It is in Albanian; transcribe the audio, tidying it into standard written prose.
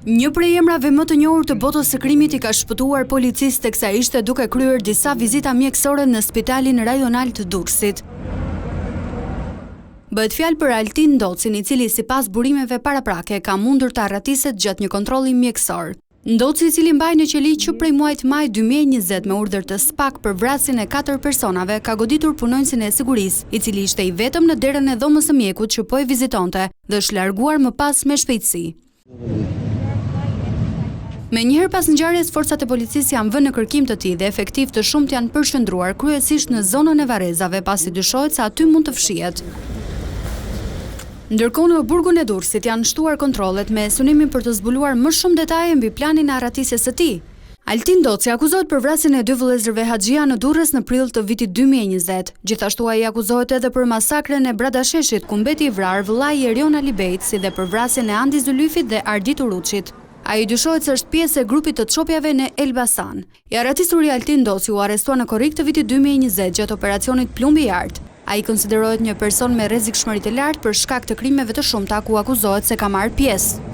Një prej emrave më të njohur të botës së krimit I ka shpëtuar policistë teksa ishte duke kryer disa vizita mjekësore në spitalin rajonal të Durrësit. Bëhet fjalë për Altin Ndocin, I cili sipas burimeve paraprake ka mundur të arratiset gjatë një kontrolli mjekësor. Ndoci I cili mbaj në qeli që prej muajit maj 2020 me urdhër të SPAK për vrasjen e 4 personave ka goditur punonjësin e sigurisë, I cili ishte I vetëm në derën e dhomës së mjekut që po e vizitonte dhe është larguar më pas me shpejtësi. Me njëherë pas ngjarjes, forcat e policisë janë vënë në kërkim të tij dhe efektiv të shumt janë përshëndruar kryesisht në zonën e Varrezave pasi dyshohet se aty mund të fshihet. Ndërkohë në burgun e Durrësit janë shtuar kontrollet me synimin për të zbuluar më shumë detaje mbi planin e arratisjes së tij. Altin Ndoci akuzohet për vrasjen e 2 vëllezërve Haxhia në Durrës në prill të vitit 2020. Gjithashtu ai akuzohet edhe për masakrën e Bradasheshit, ku mbeti I vrarë vëllai I Erion Alibejt, si dhe për vrasjen e Andi Zulyfit dhe Ardit Uruçit. Ai dyshohet se është pjesë e grupit të çopjave në Elbasan. I arratisuri Altin Ndoci u arrestua në korrik të vitit 2020 gjatë operacionit Plumbi I Art. Ai konsiderohet një person me rrezikshmëri të lartë për shkak të krimeve të shumta ku akuzohet se ka marrë pjesë.